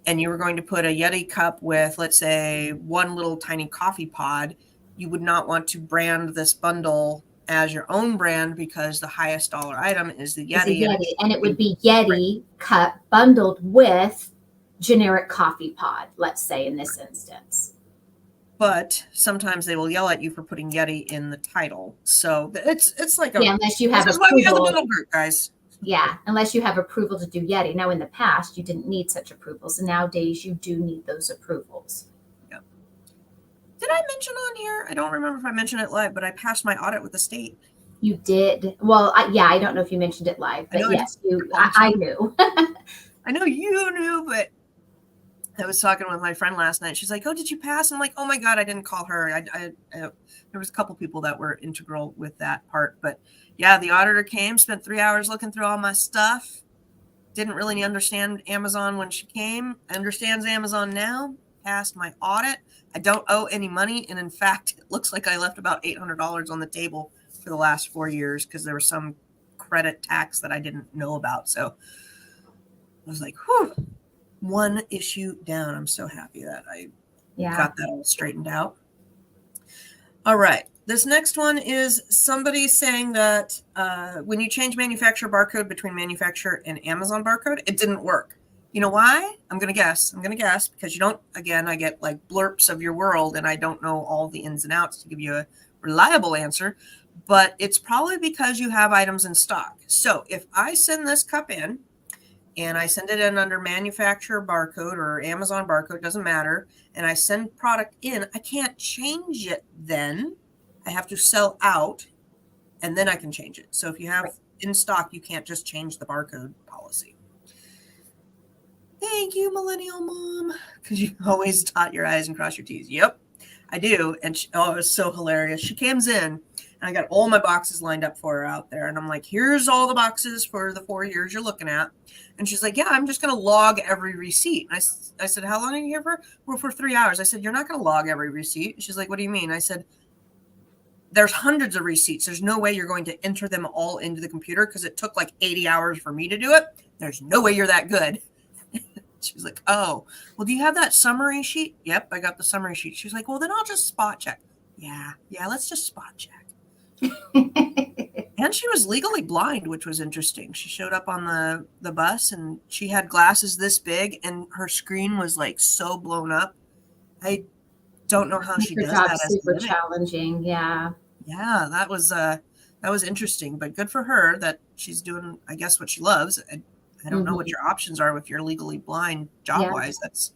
and you were going to put a Yeti cup with, let's say, one little tiny coffee pod, you would not want to brand this bundle as your own brand because the highest dollar item is the Yeti. And it would be Yeti cup bundled with generic coffee pod, let's say in this instance. But sometimes they will yell at you for putting Yeti in the title. So it's like unless you have this is why we have the bundle group, guys. Yeah, unless you have approval to do Yeti. Now, in the past, you didn't need such approvals, and nowadays you do need those approvals. Yeah. Did I mention on here? I don't remember if I mentioned it live, but I passed my audit with the state. You did. Well, I don't know if you mentioned it live, but yes, I knew. I know you knew, but I was talking with my friend last night. She's like, "Oh, did you pass?" I'm like, "Oh my God, I didn't call her." There was a couple people that were integral with that part, but yeah, the auditor came, spent 3 hours looking through all my stuff. Didn't really understand Amazon when she came. Understands Amazon now. Passed my audit. I don't owe any money, and in fact, it looks like I left about $800 on the table for the last 4 years because there was some credit tax that I didn't know about. So I was like, "Whew." One issue down. I'm so happy that I got that all straightened out. All right. This next one is somebody saying that when you change manufacturer barcode between manufacturer and Amazon barcode, it didn't work. You know why? I'm going to guess because you don't, again, I get like blurps of your world and I don't know all the ins and outs to give you a reliable answer, but it's probably because you have items in stock. So if I send this cup in, and I send it in under manufacturer barcode or Amazon barcode, doesn't matter, and I send product in, I can't change it then. I have to sell out, and then I can change it. So if you have in stock, you can't just change the barcode policy. Thank you, Millennial Mom, because you always dot your I's and cross your T's. Yep, I do. And it was so hilarious. She comes in, and I got all my boxes lined up for her out there. And I'm like, here's all the boxes for the 4 years you're looking at. And she's like, yeah, I'm just going to log every receipt. And I said, how long are you here for? Well, for 3 hours. I said, you're not going to log every receipt. She's like, what do you mean? I said, there's hundreds of receipts. There's no way you're going to enter them all into the computer because it took like 80 hours for me to do it. There's no way you're that good. She was like, oh, well, do you have that summary sheet? Yep, I got the summary sheet. She was like, well, then I'll just spot check. Yeah, let's just spot check. And she was legally blind, which was interesting. She showed up on the bus and she had glasses this big and her screen was like so blown up. I don't know how she does that. Super challenging. Yeah, that was interesting, but good for her that she's doing, I guess, what she loves. I don't know what your options are if you're legally blind job wise. That's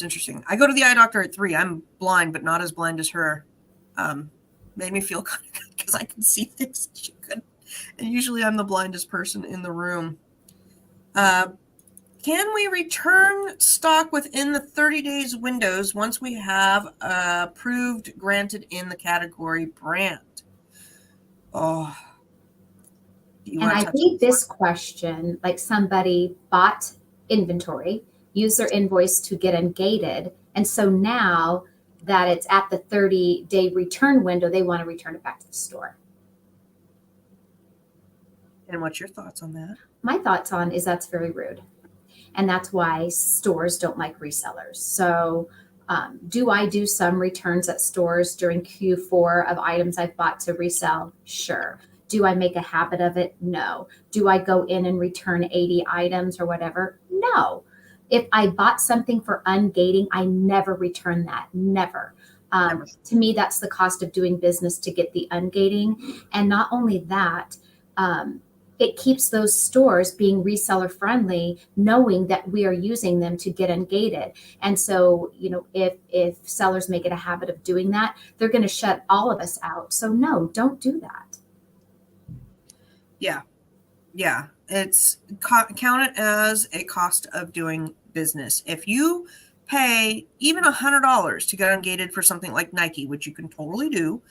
interesting. I go to the eye doctor at 3. I'm blind, but not as blind as her. Made me feel kind of good because I can see things that she couldn't. And usually I'm the blindest person in the room. Can we return stock within the 30 days windows once we have approved granted in the category brand? Oh. And I think this question, like somebody bought inventory, used their invoice to get ungated. And so now that it's at the 30-day return window, they want to return it back to the store. And what's your thoughts on that? My thoughts on is that's very rude. And that's why stores don't like resellers. So do I do some returns at stores during Q4 of items I've bought to resell? Sure. Do I make a habit of it? No. Do I go in and return 80 items or whatever? No. If I bought something for ungating, I never return that. Never. To me, that's the cost of doing business to get the ungating. And not only that, it keeps those stores being reseller friendly, knowing that we are using them to get ungated. And so, if sellers make it a habit of doing that, they're going to shut all of us out. So no, don't do that. Yeah. Yeah. It's count it as a cost of doing business. If you pay even $100 to get ungated for something like Nike, which you can totally do,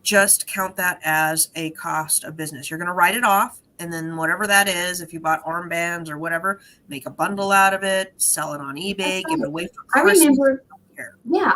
just count that as a cost of business. You're going to write it off. And then whatever that is, if you bought armbands or whatever, make a bundle out of it, sell it on eBay, give it away for Christmas.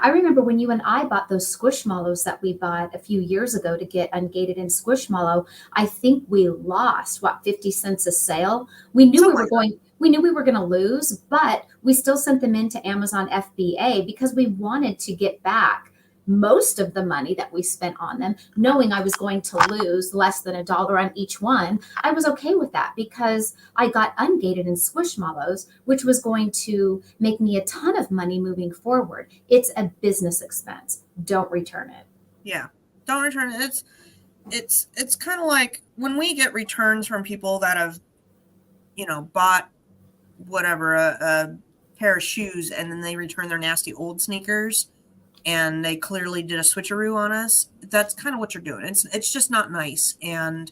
I remember when you and I bought those Squishmallows that we bought a few years ago to get ungated in Squishmallow. I think we lost 50 cents a sale. We knew we were going to lose, but we still sent them into Amazon FBA because we wanted to get back most of the money that we spent on them, knowing I was going to lose less than $1 on each one. I was okay with that because I got ungated in Squishmallows, which was going to make me a ton of money moving forward. It's a business expense. Don't return it. Yeah, don't return it. It's kind of like when we get returns from people that have, bought whatever, a pair of shoes, and then they return their nasty old sneakers and they clearly did a switcheroo on us. That's kind of what you're doing. It's just not nice. And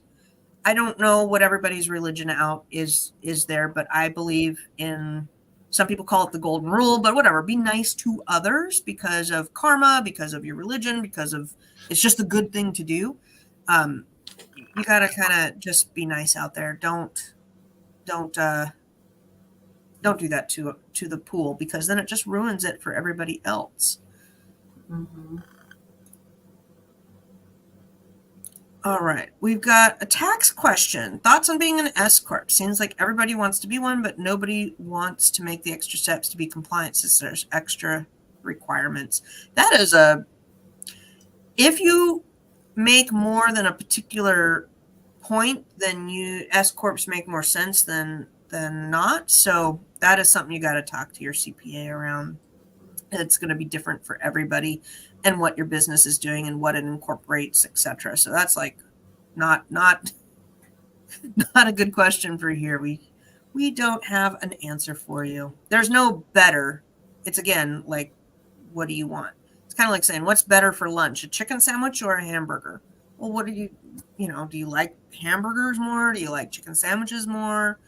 I don't know what everybody's religion out is there, but I believe in, some people call it the golden rule, but whatever, be nice to others because of karma, because of your religion, because of, it's just a good thing to do. You got to kind of just be nice out there. Don't do that to the pool, because then it just ruins it for everybody else. Mm-hmm. All right. We've got a tax question. Thoughts on being an S Corp? Seems like everybody wants to be one, but nobody wants to make the extra steps to be compliant since there's extra requirements. That is if you make more than a particular point, then S Corps make more sense than not. So that is something you got to talk to your CPA around. It's going to be different for everybody and what your business is doing and what it incorporates, etc. So that's like not a good question for here. We don't have an answer for you. There's no better. It's again like, what do you want? It's kind of like saying, what's better for lunch, a chicken sandwich or a hamburger? Well, what do you do you like hamburgers more? Do you like chicken sandwiches more?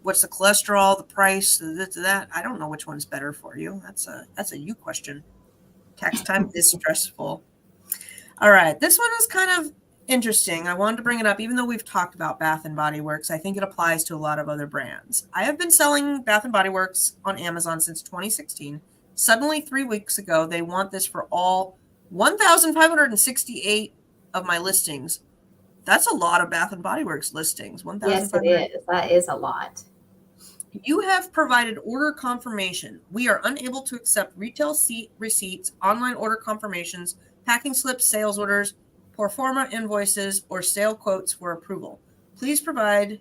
What's the cholesterol, the price, that? I don't know which one's better for you. That's a you question. Tax time is stressful. All right. This one is kind of interesting. I wanted to bring it up, even though we've talked about Bath and Body Works. I think it applies to a lot of other brands. I have been selling Bath and Body Works on Amazon since 2016. Suddenly, 3 weeks ago, they want this for all 1,568 of my listings. That's a lot of Bath and Body Works listings. 1,500. Yes, it is. That is a lot. You have provided order confirmation. We are unable to accept retail receipts, online order confirmations, packing slips, sales orders, pro forma invoices, or sale quotes for approval. Please provide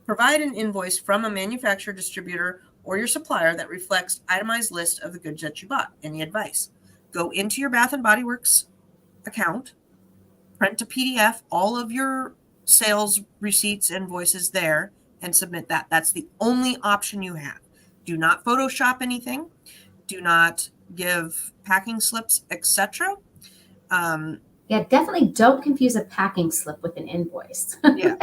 an invoice from a manufacturer, distributor, or your supplier that reflects itemized list of the goods that you bought. Any advice? Go into your Bath and Body Works account, print a PDF, all of your sales receipts, invoices there, and submit that. That's the only option you have. Do not Photoshop anything. Do not give packing slips, etc. Yeah, definitely don't confuse a packing slip with an invoice. Yeah.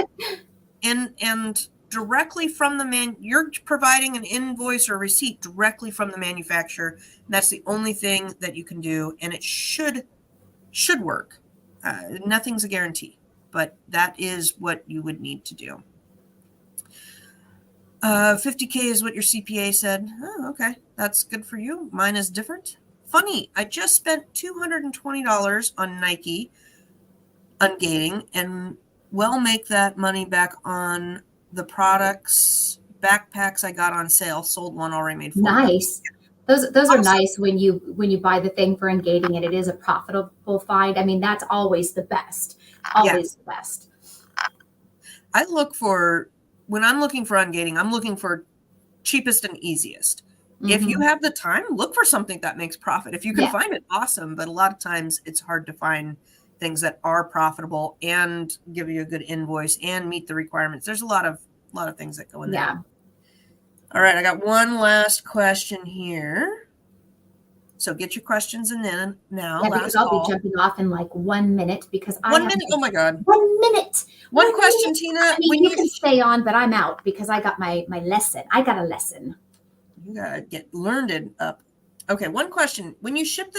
And directly from the you're providing an invoice or receipt directly from the manufacturer. That's the only thing that you can do, and it should work. Nothing's a guarantee, but that is what you would need to do. 50K is what your CPA said. Oh, okay. That's good for you. Mine is different. Funny. I just spent $220 on Nike ungating and make that money back on the backpacks I got on sale. Sold one, already made $4. Nice. Those awesome. Are nice when you buy the thing for ungating and it is a profitable find. I mean, that's always the best. Always the best. I look for, when I'm looking for ungating, I'm looking for cheapest and easiest. Mm-hmm. If you have the time, look for something that makes profit. If you can find it, awesome. But a lot of times it's hard to find things that are profitable and give you a good invoice and meet the requirements. There's a lot of things that go in there. Yeah. All right, I got one last question here. So get your questions in then now. Yeah, because I'll be jumping off in like 1 minute because I 1 have minute. Oh my God. 1 minute. One question, Tina. I mean, you can stay on, but I'm out because I got my lesson. I got a lesson. You gotta get learned up. Okay, one question. When you ship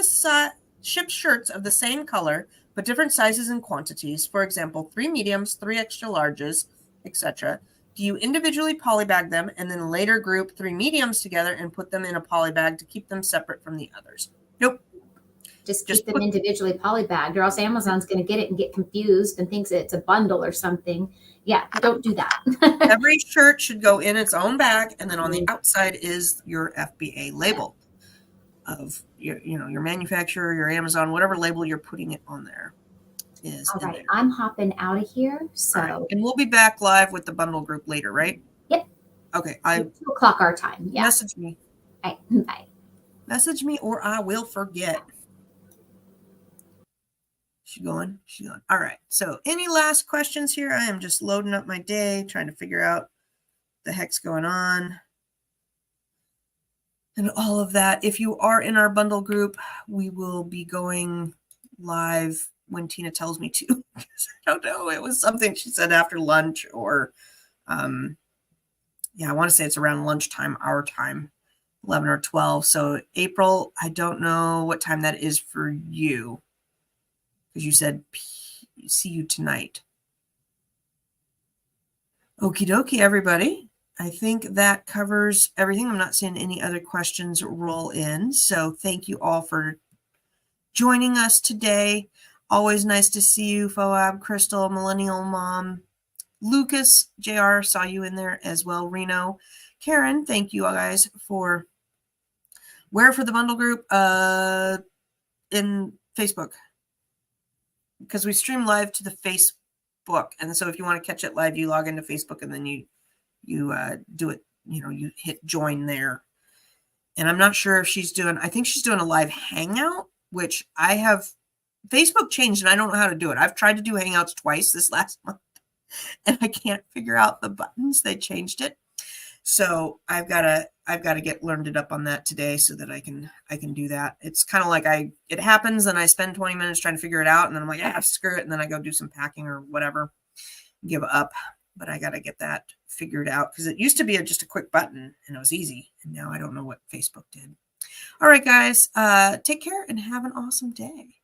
shirts of the same color but different sizes and quantities, for example, 3 mediums, 3 extra larges, etc., do you individually polybag them and then later group 3 mediums together and put them in a polybag to keep them separate from the others? Nope. Just keep them individually polybagged, or else Amazon's going to get it and get confused and thinks it's a bundle or something. Yeah, don't do that. Every shirt should go in its own bag, and then on the outside is your FBA label of your manufacturer, your Amazon, whatever label you're putting it on there is. All right, I'm hopping out of here. So, right. And we'll be back live with the bundle group later, right? Yep. Okay. 2 o'clock our time. Yeah. Message me. All right. Bye. Message me or I will forget. She's going. All right. So any last questions here? I am just loading up my day, trying to figure out the heck's going on and all of that. If you are in our bundle group, we will be going live when Tina tells me to. I don't know. It was something she said after lunch or, I want to say it's around lunchtime, our time, 11 or 12. So April, I don't know what time that is for you. Because you said, see you tonight. Okie dokie, everybody. I think that covers everything. I'm not seeing any other questions roll in. So thank you all for joining us today. Always nice to see you, Foab, Crystal, Millennial Mom, Lucas, JR, saw you in there as well, Reno. Karen, thank you guys for where for the bundle group? In Facebook. Because we stream live to the Facebook, and so if you want to catch it live, you log into Facebook and then you do it. You hit join there. And I'm not sure if she's doing. I think she's doing a live hangout, which I have. Facebook changed, and I don't know how to do it. I've tried to do hangouts twice this last month, and I can't figure out the buttons. They changed it, so I've got to get learned up on that today so that I can do that. It's kind of like it happens and I spend 20 minutes trying to figure it out, and then I'm like, screw it, and then I go do some packing or whatever, give up. But I got to get that figured out because it used to be just a quick button and it was easy, and now I don't know what Facebook did. All right, guys, take care and have an awesome day.